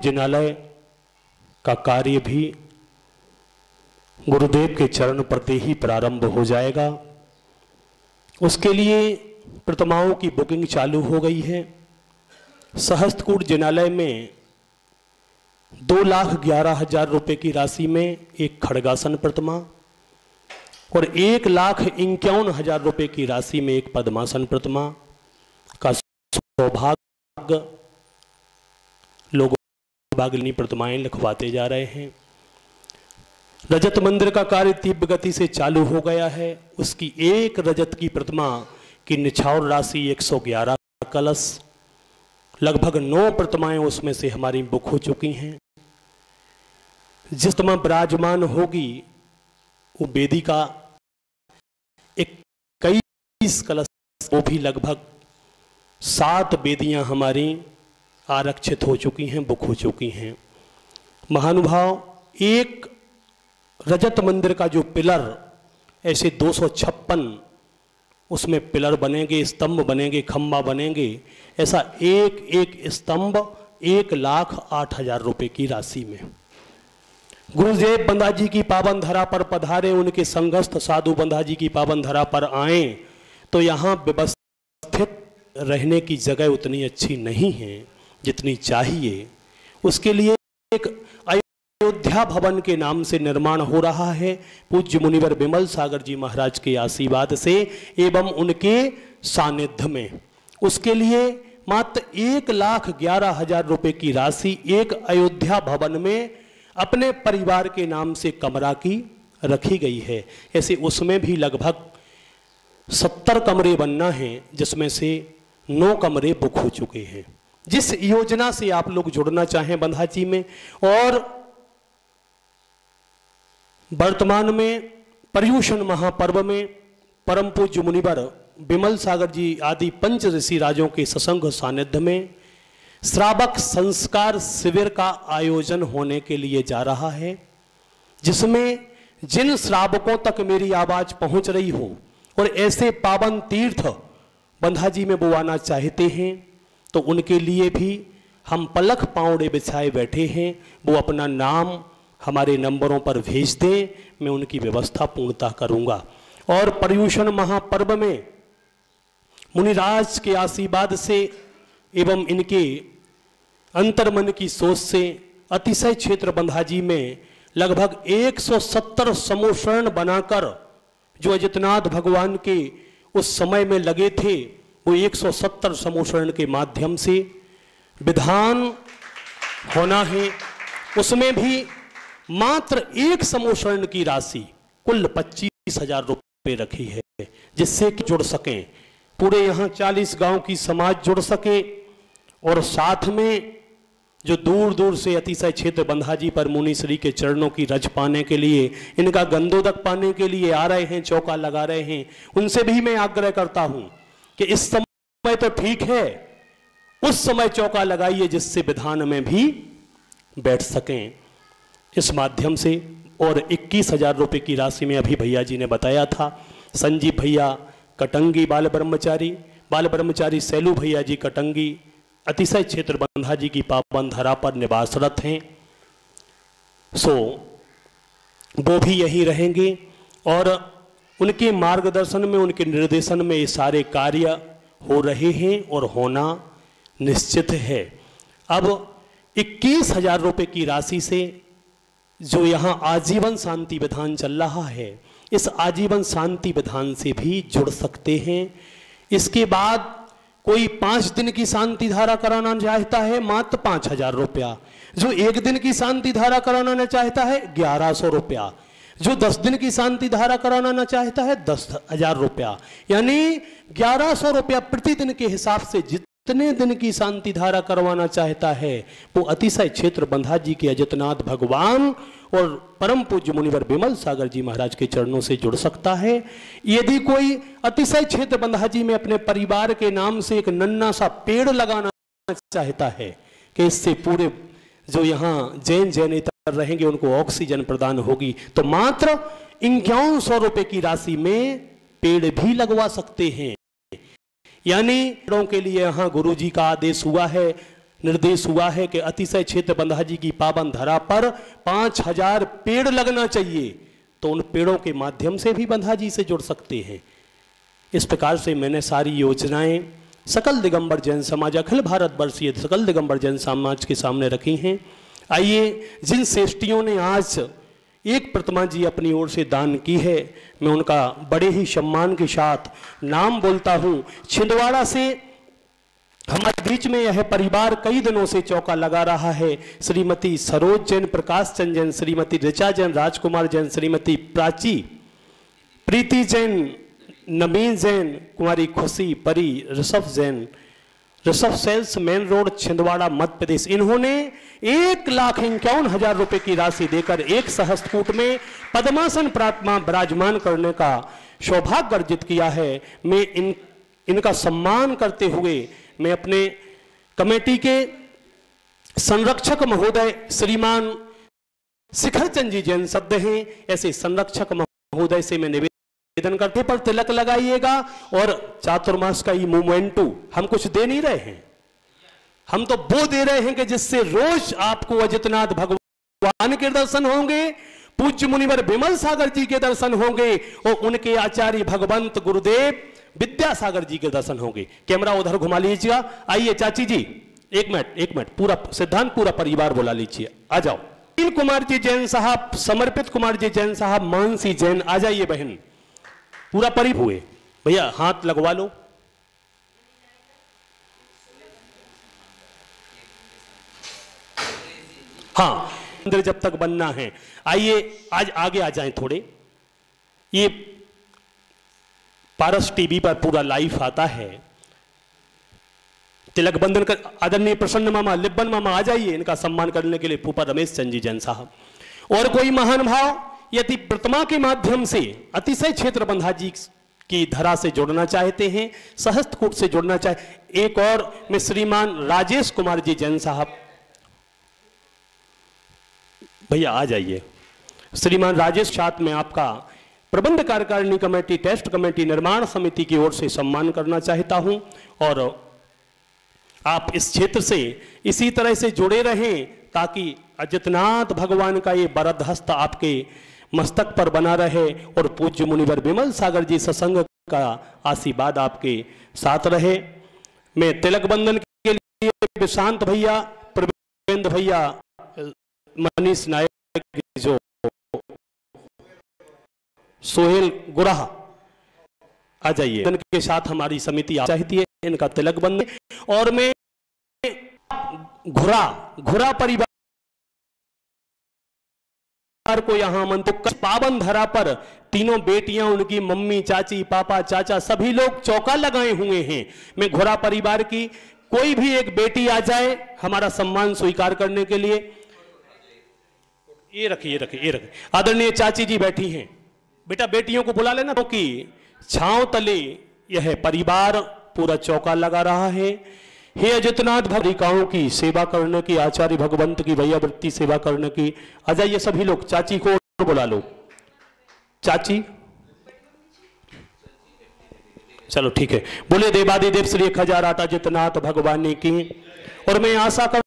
जिनालय का कार्य भी गुरुदेव के चरण प्रति ही प्रारंभ हो जाएगा। उसके लिए प्रतिमाओं की बुकिंग चालू हो गई है। सहस्त्रकूट जिनालय में 2,11,000 रुपये की राशि में एक खड़गासन प्रतिमा और 1,51,000 रुपये की राशि में एक पद्मासन प्रतिमा का सौभाग्य लोगों भागनी प्रतिमाएं लिखवाते जा रहे हैं। रजत मंदिर का कार्य तीव्र गति से चालू हो गया है। उसकी एक रजत की प्रतिमा की निछावर राशि 111 कलश, लगभग 9 प्रतिमाएं उसमें से हमारी बुक हो चुकी हैं। जिस प्रतिमा विराजमान होगी वो वेदी का 21 कलश, वो भी लगभग 7 वेदियां हमारी आरक्षित हो चुकी हैं, बुक हो चुकी हैं। महानुभाव, एक रजत मंदिर का जो पिलर, ऐसे 256 उसमें पिलर बनेंगे, स्तंभ बनेंगे, खंबा बनेंगे। ऐसा एक एक स्तंभ 1,08,000 रुपये की राशि में। गुरुदेव बंधा जी की पावन धरा पर पधारे, उनके संघस्थ साधु बंधा जी की पावन धरा पर आए तो यहाँ व्यवस्थित रहने की जगह उतनी अच्छी नहीं है जितनी चाहिए। उसके लिए एक अयोध्या भवन के नाम से निर्माण हो रहा है। पूज्य मुनिवर विमल सागर जी महाराज के आशीर्वाद से एवं उनके सानिध्य में। उसके लिए मात्र 1,11,000 रुपये की राशि एक अयोध्या भवन में अपने परिवार के नाम से कमरा की रखी गई है। ऐसे उसमें भी लगभग 70 कमरे बनना है, जिसमें से 9 कमरे बुक हो चुके हैं। जिस योजना से आप लोग जुड़ना चाहें बंधा जी में, और वर्तमान में पर्युषण महापर्व में परम पूज्य मुनिवर विमल सागर जी आदि पंच ऋषि राजों के सत्संग सानिध्य में श्रावक संस्कार शिविर का आयोजन होने के लिए जा रहा है, जिसमें जिन श्रावकों तक मेरी आवाज पहुंच रही हो और ऐसे पावन तीर्थ बंधा जी में वो आना चाहते हैं तो उनके लिए भी हम पलक पावड़े बिछाए बैठे हैं। वो अपना नाम हमारे नंबरों पर भेज दें, मैं उनकी व्यवस्था पूर्णतः करूंगा। और पर्युषण महापर्व में मुनिराज के आशीर्वाद से एवं इनके अंतर्मन की सोच से अतिशय क्षेत्र बंधा जी में लगभग 170 समूहशरण बनाकर जो अजितनाथ भगवान के उस समय में लगे थे, वो 170 समूहशरण के माध्यम से विधान होना है। उसमें भी मात्र एक समूहशरण की राशि कुल 25,000 रुपये रखी है, जिससे कि जुड़ सकें पूरे यहाँ 40 गांव की समाज जुड़ सके। और साथ में जो दूर दूर से अतिशय क्षेत्र बंधा जी पर मुनि श्री के चरणों की रज पाने के लिए, इनका गंधोदक पाने के लिए आ रहे हैं, चौका लगा रहे हैं, उनसे भी मैं आग्रह करता हूं कि इस समय तो ठीक है, उस समय चौका लगाइए जिससे विधान में भी बैठ सकें इस माध्यम से। और 21,000 रुपये की राशि में अभी भैया जी ने बताया था, संजीव भैया कटंगी बाल ब्रह्मचारी सैलू भैया जी कटंगी अतिशय क्षेत्र बंधा जी की पावन धरा पर निवासरत हैं। सो वो भी यहीं रहेंगे और उनके मार्गदर्शन में, उनके निर्देशन में ये सारे कार्य हो रहे हैं और होना निश्चित है। अब 21,000 रुपये की राशि से जो यहाँ आजीवन शांति विधान चल रहा है, इस आजीवन शांति विधान से भी जुड़ सकते हैं। इसके बाद कोई 5 दिन की शांति धारा कराना चाहता है, मात्र 5,000 रुपया। जो 1 दिन की शांति धारा कराना चाहता है 1,100 रुपया। जो 10 दिन की शांति धारा कराना चाहता है 10,000 रुपया। यानी 1,100 रुपया प्रतिदिन के हिसाब से जितने दिन की शांति धारा करवाना चाहता है वो अतिशय क्षेत्र बंधा जी के अजितनाथ भगवान और परम पूज्य मुनिवर विमल सागर जी महाराज के चरणों से जुड़ सकता है। यदि कोई अतिशय क्षेत्र बंधा जी में अपने परिवार के नाम से एक नन्ना सा पेड़ लगाना चाहता है कि इससे पूरे जो यहाँ जैनेतर रहेंगे उनको ऑक्सीजन प्रदान होगी, तो मात्र 5100 रुपये की राशि में पेड़ भी लगवा सकते हैं। यानी पेड़ों के लिए यहाँ गुरु जी का आदेश हुआ है, निर्देश हुआ है कि अतिशय क्षेत्र बंधा जी की पावन धरा पर 5000 पेड़ लगना चाहिए, तो उन पेड़ों के माध्यम से भी बंधा जी से जुड़ सकते हैं। इस प्रकार से मैंने सारी योजनाएं सकल दिगंबर जैन समाज, अखिल भारतवर्षीय सकल दिगंबर जैन समाज के सामने रखी हैं। आइए, जिन श्रेष्ठियों ने आज एक प्रतिमा जी अपनी ओर से दान की है, मैं उनका बड़े ही सम्मान के साथ नाम बोलता हूं। छिंदवाड़ा से हमारे बीच में यह परिवार कई दिनों से चौका लगा रहा है। श्रीमती सरोज जैन, प्रकाश चंद जैन, श्रीमती ऋचा जैन, राजकुमार जैन, श्रीमती प्राची, प्रीति जैन, नवीन Jain, Kumari Khushi, Pari, Rishabh Jain, Rishabh sales, main road, Chhindwara, Madhya Pradesh. इन्होंने 1,51,000 रुपए की राशि देकर एक सहस्त्रकूट में पद्मासन प्रात्मा विराजमान करने का सौभाग्य अर्जित किया है। मैं इनका सम्मान करते हुए मैं अपने कमेटी के संरक्षक महोदय श्रीमान शिखर चंद जी जैन सद्य हैं, ऐसे संरक्षक महोदय से मैं निवेदन करते पर तिलक लगाइएगा। और चातुर्मास का ये मोमेंटू हम कुछ दे नहीं रहे हैं, हम तो वो दे रहे हैं कि जिससे रोज आपको अजितनाथ भगवान के दर्शन होंगे, पूज्य मुनिवर बिमल सागर जी के दर्शन होंगे और उनके आचार्य भगवंत गुरुदेव विद्यासागर जी के दर्शन होंगे। कैमरा उधर घुमा लीजिएगा। आइए चाची जी, एक मिनट, पूरा सिद्धांत पूरा परिवार बुला लीजिए, आ जाओ। अनिल कुमार जी जैन साहब, समर्पित कुमार जी जैन साहब, मानसी जैन, आ जाइए बहन, पूरा परिवार हुए। भैया हाथ लगवा लो। हाँ, मंदिर जब तक बनना है। आइए आज आगे आ जाएं थोड़े। ये पारस टीवी पर पूरा लाइव आता है। तिलक बंधन कर आदरणीय प्रसन्न मामा, लिब्बन मामा आ जाइए, इनका सम्मान करने के लिए फूफा रमेश चंद जी जैन साहब। और कोई महान भाव यदि प्रतिमा के माध्यम से अतिशय क्षेत्र बंधा जी की धरा से जुड़ना चाहते हैं, सहस्त्रकूट से जुड़ना चाहे। एक और मैं श्रीमान राजेश कुमार जी जैन साहब, भैया आ जाइए। श्रीमान राजेश, साथ में आपका प्रबंध कार्यकारिणी कमेटी, टेस्ट कमेटी, निर्माण समिति की ओर से सम्मान करना चाहता हूं। और आप इस क्षेत्र से इसी तरह से जुड़े रहें ताकि अजितनाथ भगवान का ये वरद हस्त आपके मस्तक पर बना रहे और पूज्य मुनिवर बिमल सागर जी सत्संग का आशीर्वाद आपके साथ रहे। मैं तिलक बंधन के लिए विशांत भैया, प्रवीण भैया, मनीष नायक, जो सोहेल गुराह, आ जाइए। के साथ हमारी समिति चाहती है इनका तिलक बंधन। और मैं घुरा परिवार को यहां मंत्र पावन धरा पर तीनों बेटियां, उनकी मम्मी, चाची, पापा, चाचा, सभी लोग चौका लगाए हुए हैं। मैं घुरा परिवार की कोई भी एक बेटी आ जाए हमारा सम्मान स्वीकार करने के लिए। ये रखिए। आदरणीय चाची जी बैठी हैं, बेटा बेटियों को बुला लेना, क्योंकि छांव तले यह परिवार पूरा चौका लगा रहा है। हे अजितनाथ भगवान की सेवा करने की, आचार्य भगवंत की भैयावृत्ति सेवा करने की, आ जाइए सभी लोग। चाची को बुला लो, चाची चलो ठीक है। बोले देवादिदेव श्री 1008 अजितनाथ भगवान की। और मैं आशा कर